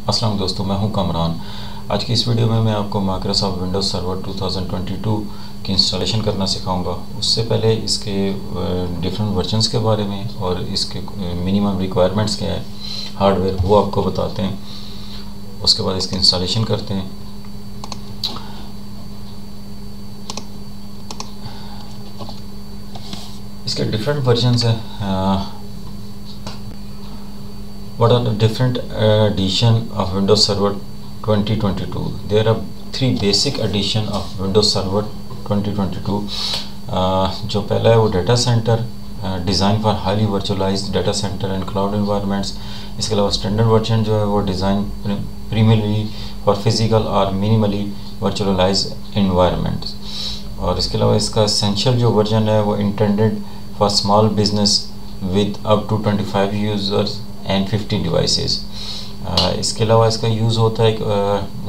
अस्सलाम दोस्तों, मैं हूं कामरान। आज की इस वीडियो में मैं आपको माइक्रोसॉफ्ट विंडोज़ सर्वर 2022 की इंस्टॉलेशन करना सिखाऊंगा। उससे पहले इसके डिफरेंट वर्जन्स के बारे में और इसके मिनिमम रिक्वायरमेंट्स क्या है हार्डवेयर, वो आपको बताते हैं। उसके बाद इसकी इंस्टॉलेशन करते हैं। इसके डिफरेंट वर्जन्स हैं। What are the different edition of Windows Server 2022? There are three basic edition of Windows Server 2022. जो पहला है वो data center, design for highly virtualized data center and cloud environments. इसके अलावा स्टैंडर्ड वर्जन जो है वो डिज़ाइन प्रीमियरली फॉर फिजिकल और मिनिमली वर्चुअलाइज्ड एनवायरनमेंट्स। और इसके अलावा इसका एसेंशियल जो वर्जन है वो intended for small business with up to 25 users and 50 devices. इसके अलावा इसका यूज़ होता है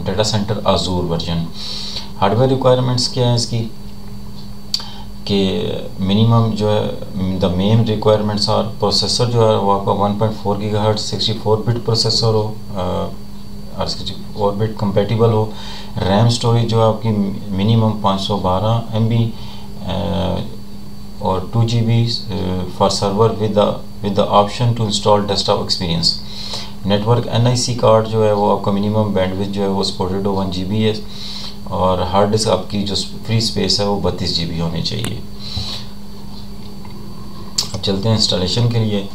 data center Azure version. Hardware requirements क्या है इसकी कि मिनिमम जो है द मेन रिक्वायरमेंट्स और प्रोसेसर जो है वो आपका 1.4 गीगाहर्ट्ज़ 64 बिट प्रोसेसर हो और 64 बिट कंपेटिबल हो। रैम स्टोरेज जो है आपकी मिनिमम 512 MB और 2 GB for server with the option to install desktop experience. Network NIC card जो है वो आपका मिनिमम बैंडविड्थ जो है वो सपोर्टेड हो 1 GB है। और हार्ड डिस्क आपकी जो फ्री स्पेस है वो 32 GB होनी चाहिए। अब चलते हैं इंस्टॉलेशन के लिए।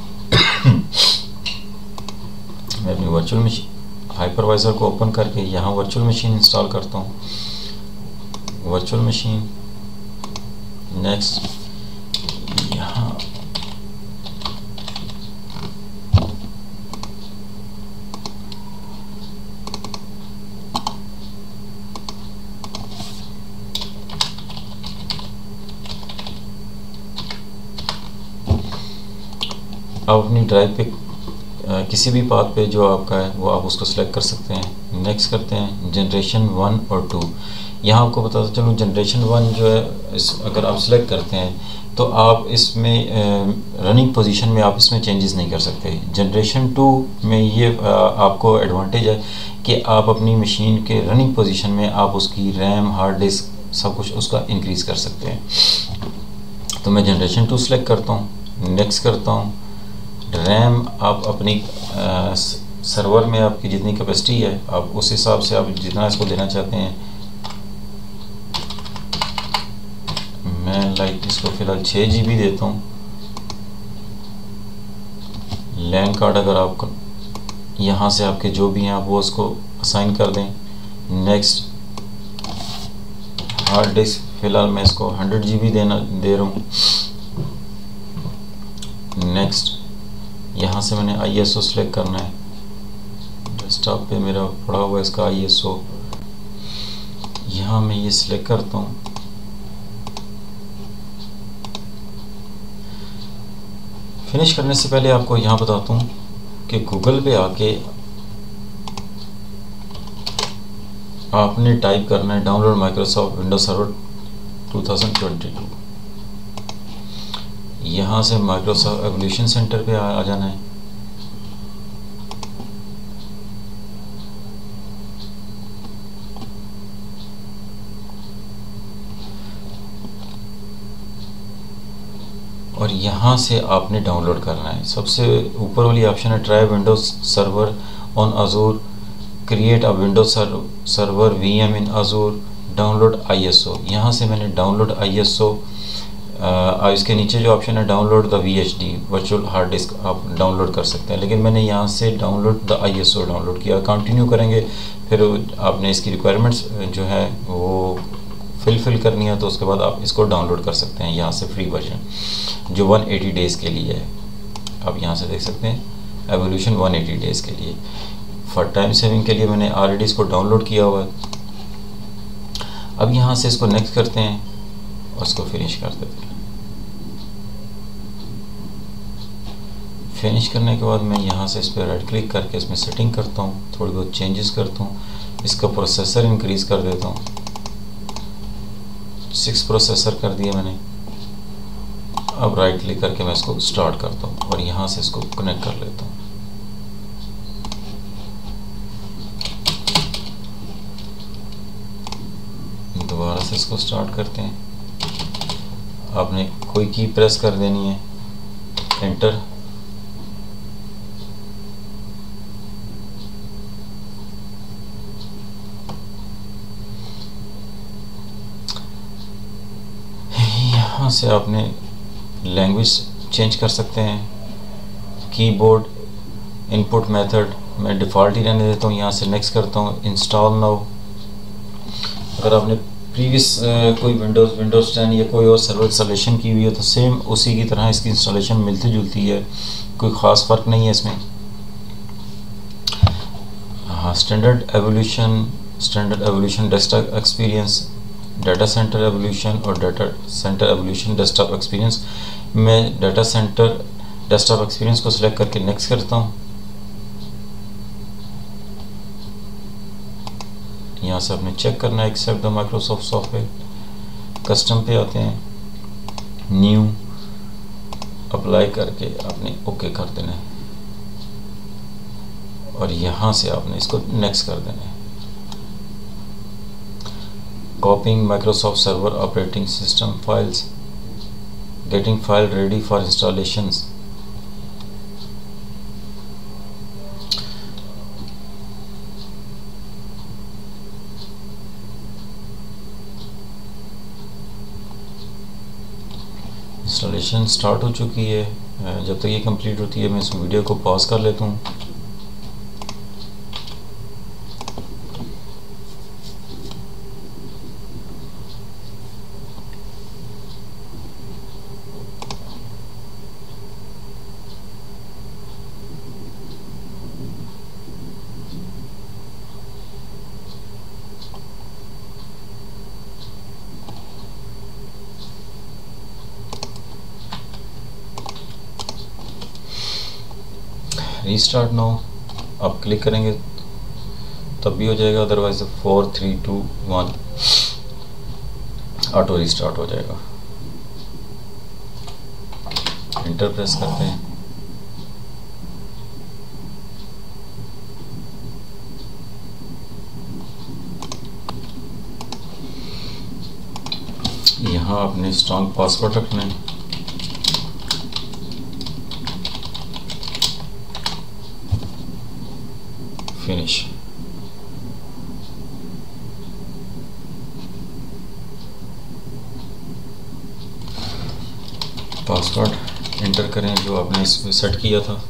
मैं अपनी वर्चुअल मशीन हाइपरवाइज़र को ओपन करके यहाँ वर्चुअल मशीन इंस्टॉल करता हूँ। वर्चुअल मशीन, नेक्स्ट, यहाँ आप अपनी ड्राइव पे किसी भी पाथ पे जो आपका है वो आप उसको सिलेक्ट कर सकते हैं। नेक्स्ट करते हैं जनरेशन 1 और 2। यहाँ आपको बताता चलूँ जनरेशन 1 जो है अगर आप सिलेक्ट करते हैं तो आप इसमें रनिंग पोजीशन में आप इसमें चेंजेस नहीं कर सकते। जनरेशन 2 में ये आपको एडवांटेज है कि आप अपनी मशीन के रनिंग पोजीशन में आप उसकी रैम, हार्ड डिस्क सब कुछ उसका इंक्रीज़ कर सकते हैं। तो मैं जनरेशन 2 सिलेक्ट करता हूँ, नेक्स्ट करता हूँ। रैम आप अपनी सर्वर में आपकी जितनी कैपेसिटी है आप उस हिसाब से आप जितना इसको देना चाहते हैं। मैं इसको फ़िलहाल 6 GB देता हूँ। लैन कार्ड अगर आप यहाँ से आपके जो भी हैं आप वो उसको असाइन कर दें। नेक्स्ट, हार्ड डिस्क फ़िलहाल मैं इसको 100 GB दे रहा हूँ। नेक्स्ट, यहाँ से मैंने ISO सेलेक्ट करना है। डेस्कटॉप पे मेरा पड़ा हुआ है इसका ISO, यहाँ मैं ये सिलेक्ट करता हूँ। फिनिश करने से पहले आपको यहाँ बताता हूँ कि गूगल पे आके आपने टाइप करना है डाउनलोड माइक्रोसॉफ्ट विंडोज सर्वर 2022। यहाँ से माइक्रोसॉफ्ट एवोल्यूशन सेंटर पे आ जाना है। और यहाँ से आपने डाउनलोड करना है। सबसे ऊपर वाली ऑप्शन है try Windows server on Azzur, create a Windows server VM in Azzur, download ISO। यहाँ से मैंने डाउनलोड ISO इसके नीचे जो ऑप्शन है download the VHD virtual hard disk आप डाउनलोड कर सकते हैं, लेकिन मैंने यहाँ से डाउनलोड द ISO डाउनलोड किया। कंटिन्यू करेंगे फिर आपने इसकी रिक्वायरमेंट्स जो है वो फिल करनी है तो उसके बाद आप इसको डाउनलोड कर सकते हैं यहाँ से फ्री वर्जन जो 180 डेज़ के लिए है। आप यहाँ से देख सकते हैं एवोल्यूशन 180 डेज़ के लिए। फॉर टाइम सेविंग के लिए मैंने ऑलरेडी इसको डाउनलोड किया हुआ है। अब यहाँ से इसको नेक्स्ट करते हैं और इसको फिनिश कर देते हैं। फिनिश करने के बाद मैं यहाँ से इस पर राइट क्लिक करके इसमें सेटिंग करता हूँ, थोड़ी बहुत चेंजेस करता हूँ। इसका प्रोसेसर इंक्रीज़ कर देता हूँ, 6 प्रोसेसर कर दिया मैंने। अब राइट क्लिक करके मैं इसको स्टार्ट करता हूँ और यहाँ से इसको कनेक्ट कर लेता हूँ। दोबारा से इसको स्टार्ट करते हैं। आपने कोई की प्रेस कर देनी है, एंटर। यहाँ से आपने लैंग्वेज चेंज कर सकते हैं। कीबोर्ड इनपुट मेथड मैं डिफ़ॉल्ट ही रहने देता हूँ। यहाँ से नेक्स्ट करता हूँ, इंस्टॉल नाउ। अगर आपने प्रीवियस कोई विंडोज़ 10 या कोई और सर्वर इंस्टॉलेशन की हुई है तो सेम उसी की तरह इसकी इंस्टॉलेशन मिलती जुलती है, कोई ख़ास फ़र्क नहीं है इसमें। हाँ, standard evolution desktop experience, data center evolution और data center evolution desktop experience. मैं डाटा सेंटर डेस्कटॉप एक्सपीरियंस को सिलेक्ट करके नेक्स्ट करता हूँ। यहाँ से आपने चेक करना है accept the Microsoft software. Custom पे आते हैं, न्यू अप्लाई करके आपने ओके कर देना है और यहाँ से आपने इसको नेक्स्ट कर देना है। कॉपिंग Microsoft server operating system files, getting file ready for installations. Installation start हो चुकी है। जब तक ये कंप्लीट होती है मैं इस वीडियो को पॉज कर लेता हूँ। रीस्टार्ट नाउ आप क्लिक करेंगे तब भी हो जाएगा, अदरवाइज 4 3 2 1 ऑटो रीस्टार्ट हो जाएगा। एंटर प्रेस करते हैं। यहाँ आपने स्ट्रॉन्ग पासवर्ड रखना है। फिनिश। पासवर्ड एंटर करें जो आपने इसमें सेट किया था।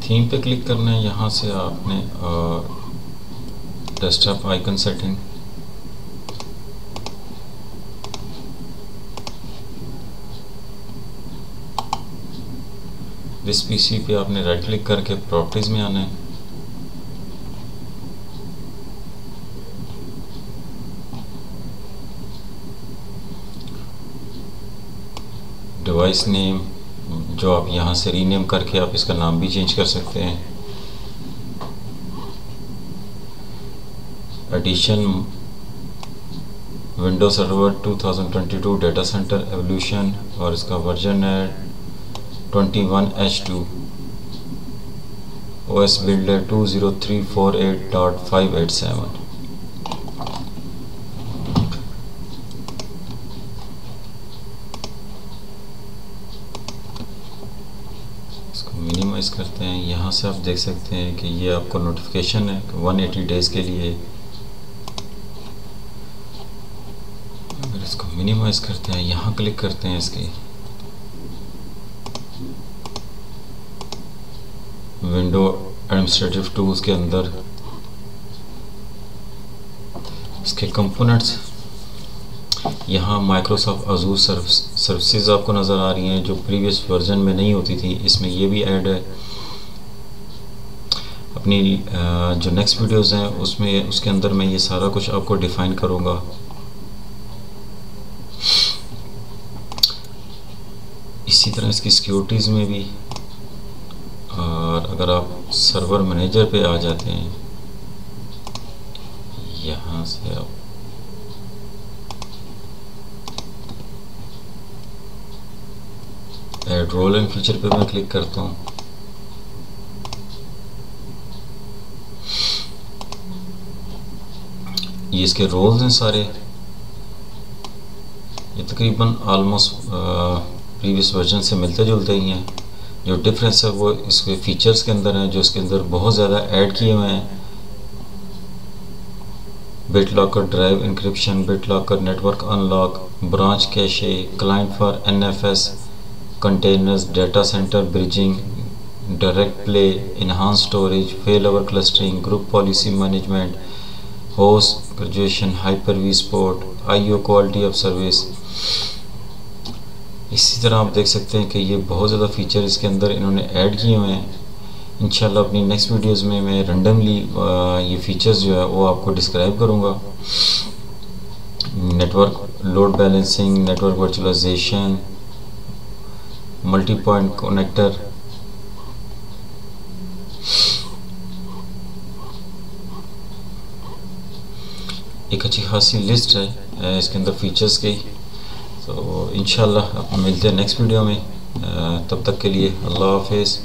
थीम पे क्लिक करना है। यहाँ से आपने desktop icon setting, this PC पे आपने राइट क्लिक करके प्रॉपर्टीज में आना है। डिवाइस नेम जो आप यहाँ से रीनेम करके आप इसका नाम भी चेंज कर सकते हैं। Edition Windows server 2022 data center evolution और इसका वर्जन है 21H2, OS बिल्डर 20348.587। मिनिमाइज करते हैं। यहाँ से आप देख सकते हैं कि ये आपको नोटिफिकेशन है 180 डेज़ के लिए। अगर इसको मिनिमाइज करते हैं, यहाँ क्लिक करते हैं इसकी विंडो एडमिनिस्ट्रेटिव टूल्स के अंदर, इसके कंपोनेंट्स, यहाँ माइक्रोसॉफ्ट अजूर सर्विसेज आपको नज़र आ रही हैं जो प्रीवियस वर्जन में नहीं होती थी, इसमें ये भी ऐड है। अपनी जो नेक्स्ट वीडियोस हैं उसमें उसके अंदर मैं ये सारा कुछ आपको डिफ़ाइन करूँगा। इसी तरह इसकी सिक्योरिटीज़ में भी, और अगर आप सर्वर मैनेजर पे आ जाते हैं, यहाँ से आप ऐड रोल एंड फीचर पे मैं क्लिक करता हूँ। ये इसके रोल्स हैं सारे, ये तकरीबन आलमोस्ट प्रीवियस वर्जन से मिलते जुलते ही हैं। जो डिफरेंस है वो इसके फीचर्स के अंदर हैं, जो इसके अंदर बहुत ज़्यादा ऐड किए हुए हैं। BitLocker drive encryption, BitLocker network unlock, branch cache, client for NFS, containers, data center bridging, direct play, enhance storage, fail over clustering, group policy management, host graduation, Hyper V support, IO quality of service. इसी तरह आप देख सकते हैं कि ये बहुत ज़्यादा फीचर इसके अंदर इन्होंने ऐड किए हुए हैं। इंशाल्लाह अपनी नेक्स्ट वीडियोस में मैं रैंडमली ये फीचर्स जो है वो आपको डिस्क्राइब करूँगा। Network load balancing, network virtualization, multi point connector, एक अच्छी खासी लिस्ट है इसके अंदर फीचर्स की। तो इंशाल्लाह मिलते हैं नेक्स्ट वीडियो में। तब तक के लिए अल्लाह हाफिज़।